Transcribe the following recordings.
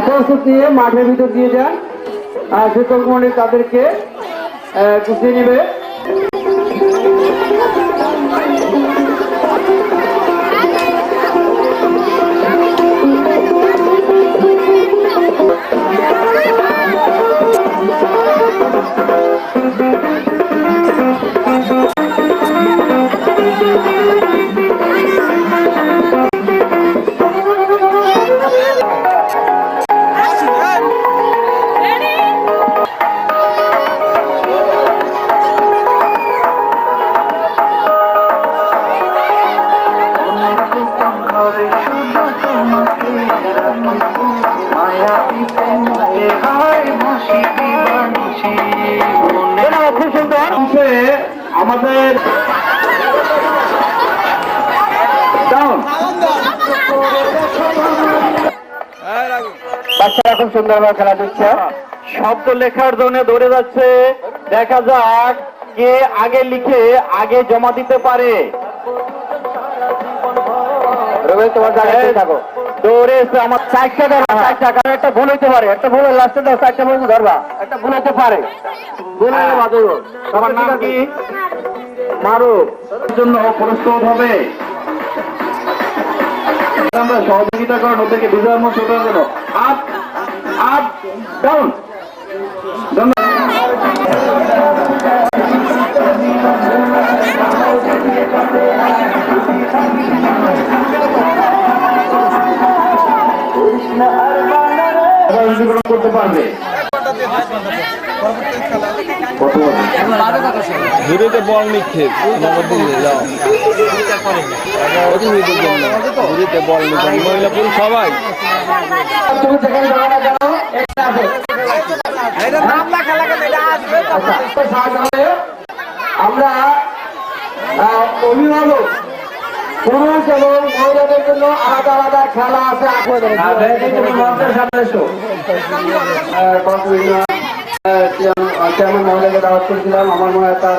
প্রস্তুত নিয়ে মাঠের ভিতর দিয়ে যান। শিক্ষক মন্ডলী তাদেরকে গুছিয়ে নেবে। আমাদের বাচ্চারা খুব সুন্দরভাবে খেলা দিচ্ছে। শব্দ লেখার জন্য দৌড়ে যাচ্ছে। দেখা যাক কে আগে লিখে আগে জমা দিতে পারে। তোমার জায়গায় থাকো। দৌড়ে এসে আমার চারটা কারণ একটা ভুল হইতে পারে। একটা ভুল লাস্টে দাও, চারটা ভুল ধরবা। একটা ভুল হতে পারে। ভুল হলে বাজে। তোমার নাম কি? মারো জন্য প্রস্তুত হবে। আমরা সহযোগিতা করেন ওদেরকে বিজয়ের মতো ওঠার জন্য। Up up down. করতে পারবে। ঘুরেতে বল নিচ্ছে ঘুরেতে বল নিচ্ছে মহিলা পুরুষ সবাই। আমরা অভিভাবক পুরুষ এবং মহিলাদের জন্য আলাদা আলাদা খেলা আছে। চেয়ারম্যান মহিলাকে দাওয়াত করেছিলাম। আমার মনে হয় তার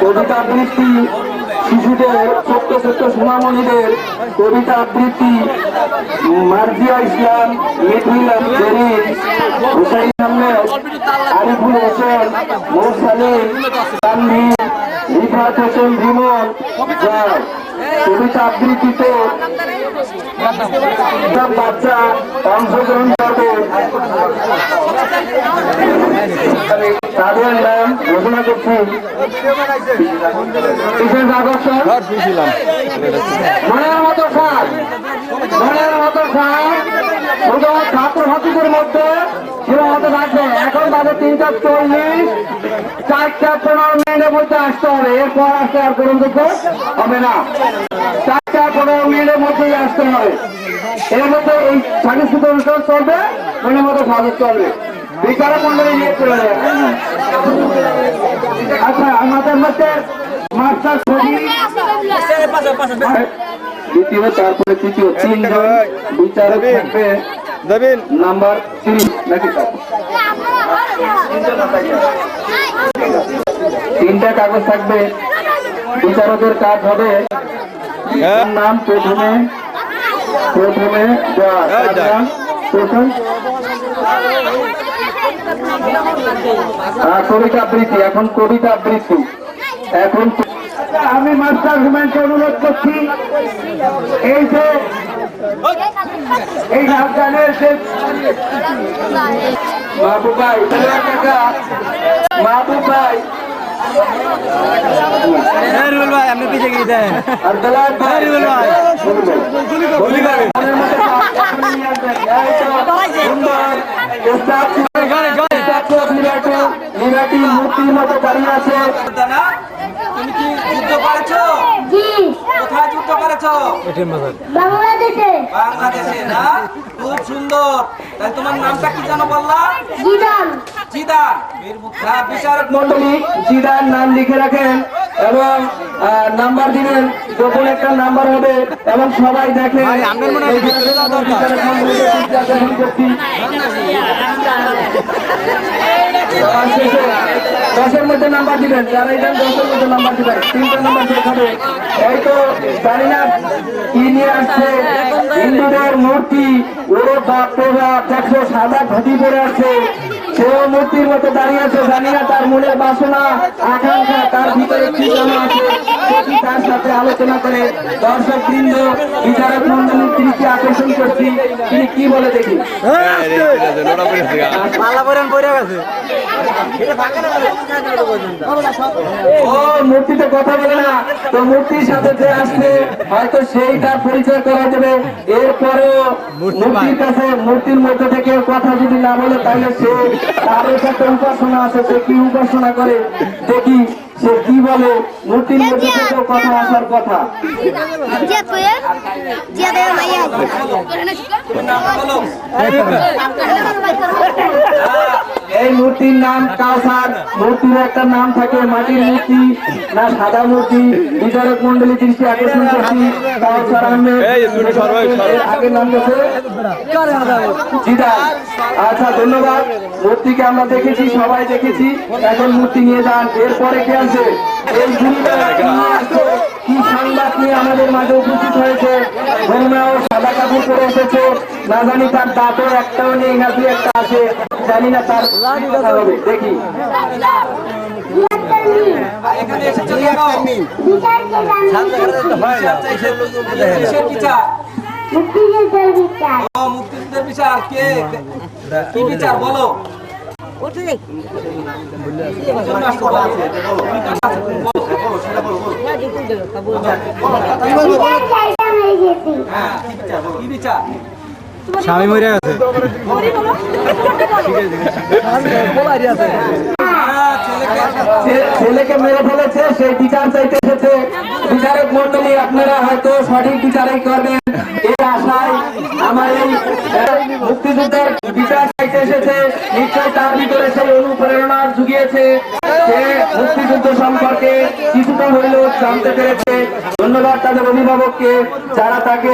কবিতা আবৃত্তি শিশুদের ছোট্ট ছোট্ট সোনামণিদের কবিতা আবৃত্তি মার্জিয়া ইসলাম, মিথিলা জেরিন, হুসাইন আহমেদ, আরিফুল হোসেন, মৌসালিম, তানভীর, রিফাত হোসেন রিমন কবিতা আবৃত্তিতে বাচ্চা অংশগ্রহণ করবে। তাদের নাম ঘোষণা করছি। বিশেষ আকর্ষণ মনের মতো সার, মনের মতো সার শুধু ছাত্রছাত্রীদের মধ্যে সীমাবদ্ধ থাকবে। এখন তাদের 3:40, 4:15 মধ্যে আসতে হবে। এরপর আসতে আর কোনো কিছু হবে না। 4:15 মধ্যেই আসতে হবে। এর মধ্যে এই সাংস্কৃতিক অনুষ্ঠান চলবে, মনের মতো সাজত চলবে। বিচারক মন্ডলী নিয়ে চলে যাবে। আচ্ছা, আমাদের মধ্যে মাস্টার দ্বিতীয়, তারপরে তৃতীয়, 3 জন বিচারক থাকবে। নাম্বার 30 নাকি 3টা কাগজ থাকবে। বিচারকের কাজ হবে নাম প্রথমে কবিতা আবৃত্তি। এখন কবিতা আবৃত্তি। এখন আমি মাস্টার হুমায়ুনকে অনুরোধ করছি, এই যে এই গানের মাহবুব ভাই, মাহবুব ভাই, আপনি পিছিয়ে গিয়েছেন। মূর্তির মতো দাঁড়িয়ে আছে। তুমি কি যুদ্ধ করেছো? কোথায় যুদ্ধ করেছো? বাংলাদেশে। বাংলাদেশে না? খুব সুন্দর। তাহলে তোমার নামটা কি জানো বললা? জিদান। জিদান। বিচারক মন্ডলী জিদান নাম লিখে রাখেন এবং নাম্বার দিবেন। যখন একটা নাম্বার হবে এবং সবাই দেখে দশের মধ্যে নাম্বার দিবেন। যারা এটা 10-এর মধ্যে নাম্বার দিবেন। 3টা নাম্বার দেখাবে। এই তো জানি না কি নিয়ে আসছে। হিন্দুদের মূর্তি ওরে বাপরা দেখো সাদা ধুতি পরে আছে, সেও মূর্তির মতো দাঁড়িয়ে আছে। জানি না তার মনের বাসনা আকাঙ্ক্ষা তার ভিতরে কি জমা আছে, সেটি তার সাথে আলোচনা করে দর্শক বৃন্দ বিচারক মন্ডলীর দৃষ্টি আকর্ষণ করছি। তিনি কি বলে দেখি। ও মূর্তিতে কথা বলে না তো, মূর্তির সাথে যে আসবে হয়তো সেই তার পরিচয় করা যাবে। এরপরেও মূর্তির কাছে মূর্তির মধ্যে থেকে কথা যদি না বলে তাহলে সে তার একটা উপাসনা আছে, সে কি উপাসনা করে দেখি সে কি বলে। মূর্তির মধ্যে থেকেও কথা আসার কথা। এই মূর্তির নাম কাউসার। মূর্তির একটা নাম থাকে, মাটির মূর্তি না সাদা মূর্তি। বিচারক মন্ডলী দৃষ্টি আকর্ষণ করছি কাউসার আহমেদ। আগের নাম গেছে জিদা। আচ্ছা ধন্যবাদ। মূর্তিকে আমরা দেখেছি, সবাই দেখেছি, এখন মূর্তি নিয়ে যান। এরপরে কে আছে? এই কি সংবাদ নিয়ে আমাদের মাঝে উপস্থিত হয়েছে? ধর্মেও সাদা কাপড় পরে এসেছে, না জানি তার দাঁতও একটাও নেই না দুই একটা আছে, জানি না তার কথা হবে দেখি। এখানে এসেছো কেন? কিসের বিচার? ও মুক্তিযুদ্ধের বিচার। কে কি বিচার বলো? কি বিচার? স্বামী মরে গেছে। ছেলেকে মেরে ফেলেছে, সেই বিচার চাইতে এসেছে। বিচারক মন্ডলী আপনারা হয়তো সঠিক বিচারই করবেন এই আশায় আমার এই মুক্তিযুদ্ধের বিচার চাইতে এসেছে। নিশ্চয় তার ভিতরে সেই অনুপ্রেরণা জুগিয়েছে, সে মুক্তিযুদ্ধ সম্পর্কে কিছুটা হইলেও জানতে পেরেছে। ধন্যবাদ তাদের অভিভাবককে যারা তাকে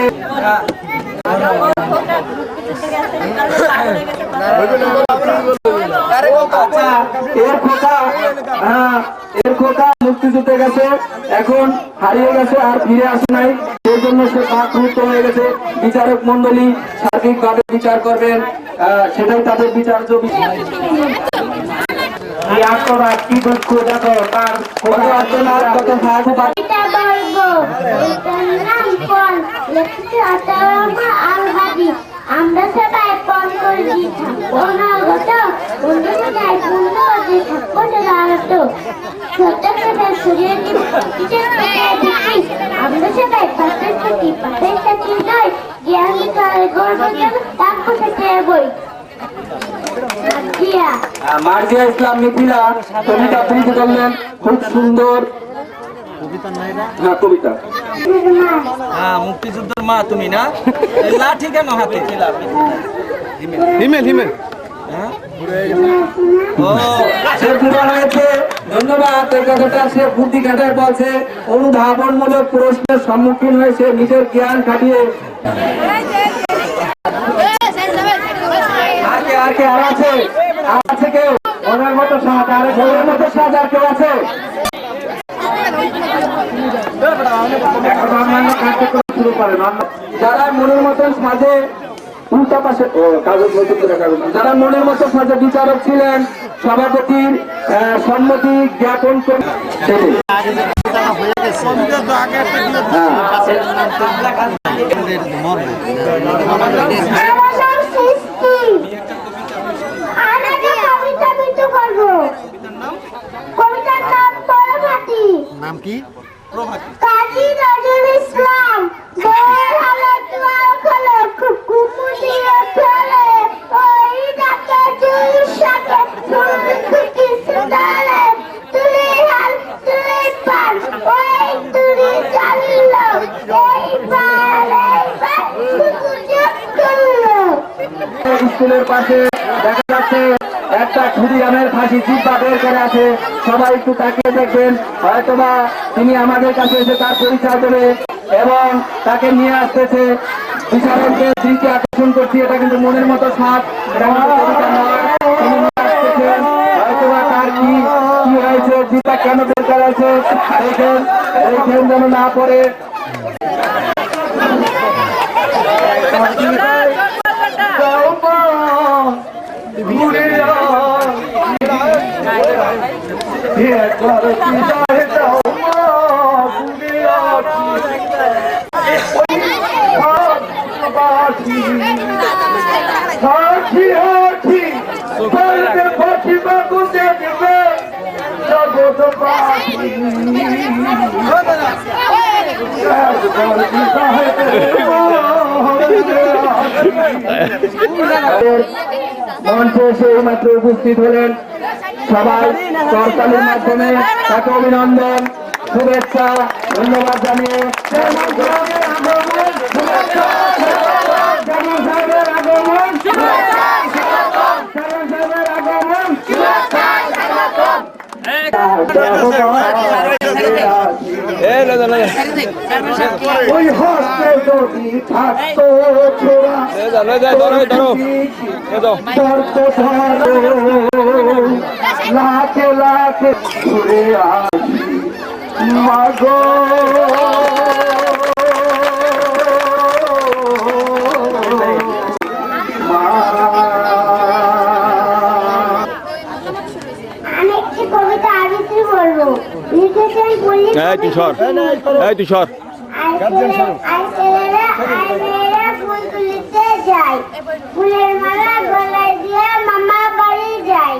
এর খোকা মুক্তিযুদ্ধে গেছে, এখন হারিয়ে গেছে আর ফিরে আসে নাই, সেই জন্য সে বাকরুদ্ধ হয়ে গেছে। বিচারক মন্ডলী সার্বিকভাবে বিচার করবেন, সেটাই তাদের বিচার্য বিষয়। কি দুঃখ দেখো তার কত আর্তনাদ, কত ভাগ। আমরা সবাই পণ করি অনাগত উন্নততায় পূর্ণ যে থাকতে দাঁড়াত সত্যকে শরীরে দেখি আমরা সবাই পাশের সাথী নয় জ্ঞানী গর্ব তার কথা বই। মার্জিয়া ইসলাম মিথিলা কবিতা আবৃত্তি করলেন, খুব সুন্দর কবিতা। হ্যাঁ মুক্তিযুদ্ধের মা তুমি না? লাঠি কেন হাতে? হিমেল হিমেল সে পুরো হয়েছে। ধন্যবাদ। এই কথাটা সে বুদ্ধি কাটার বলছে, অনুধাবনমূলক প্রশ্নের সম্মুখীন হয়েছে নিজের জ্ঞান খাটিয়ে। আর কে আর আছে? আর আছে কেউ? ওনার মতো সাজ আর ঘরের মতো সাজ আর কেউ আছে? শুরু করেন যারা মনের মতন সাজে উল্টা পাশে কাগজ যারা মনের মতো সাজে বিচারক ছিলেন, সভাপতির সম্মতি জ্ঞাপন করে নাম কি? কাজী নজরুল ইসলাম। স্কুলের পাশে দেখা যাচ্ছে একটা ক্ষুদিরামের ফাঁসি জিব্বা বের করে আছে, সবাই একটু তাকিয়ে দেখবেন, হয়তোবা তিনি আমাদের কাছে এসে তার পরিচয় দেবে এবং তাকে নিয়ে আসতেছে। বিচারককে দৃষ্টি আকর্ষণ করছি, এটা কিন্তু মনের মতো সাপ, তিনি নিয়ে আসতেছেন। হয়তোবা তার কি হয়েছে, জিব্বা কেন বের করে আছে দেখেন যেন না পড়ে। যাও মা ঘুরে একবার বিদায় দাও মা ঘুরে সাথী আছি বলতে পাখি বাবু দেখবে জগৎ পাখি মঞ্চে সেই মাত্র উপস্থিত হলেন সবাই করতালির মাধ্যমে তাকে অভিনন্দন শুভেচ্ছা ধন্যবাদ জানিয়ে ওই হস্তে যদি থাকতো ছোড়া লাখে লাখে ঘুরে আসি মাগো আমি একটি কবিতা আবৃত্তি করবো লিখেছেন তুষার ছেলেরা ফুল তুলিতে যায় ফুলের মালা গলায় দিয়ে মামা বাড়ি যায়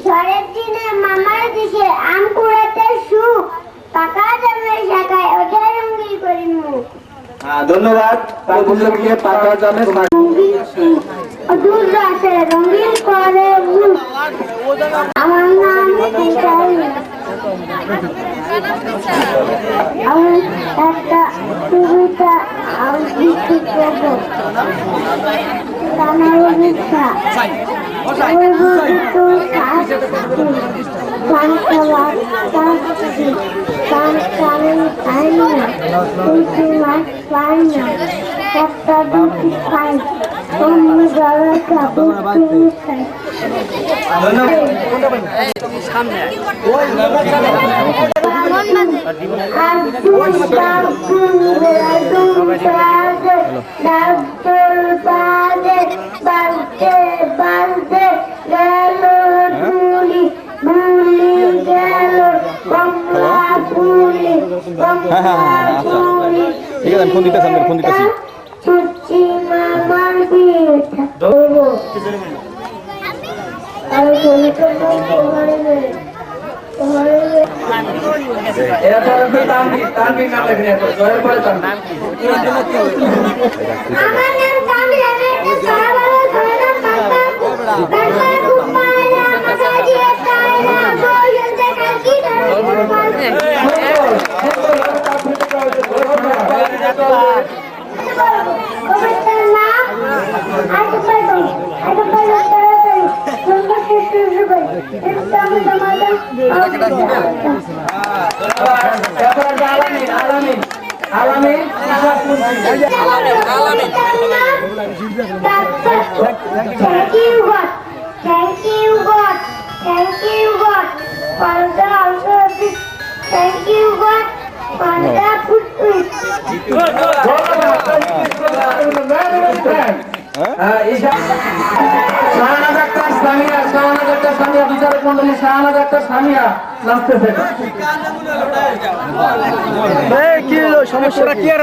ঝড়ের দিনে মামার দিকে আম কুড়াতে সুখ পাকা জামের শাখায় ওঠে রঙ্গি করি মুখ ধন্যবাদ তার বন্ধুকে পাকা জামে দূর রাতে রঙিন করে মুখ আমার নাম আমি একটা কবিতা আবৃত্তি করব কানার মিথ্যা একটা দুটি খাই অন্য জলটা ঠিক আছে ফোন দিতেছি মামার বিয়ে আর এরপরে তানভীর নাম লেখেন এরপর জয়ের পরে তানভীর আমার নাম তানভীর আমি একটা Thank you, God. Thank you, God. For the answer of this. Thank you, God. For the footprint. Shahanaz Akter Samia বিচারক মন্ডলী শাহানাজ আক্তার সামিয়া নাচতেছে কি হলো সমস্যাটা কি আর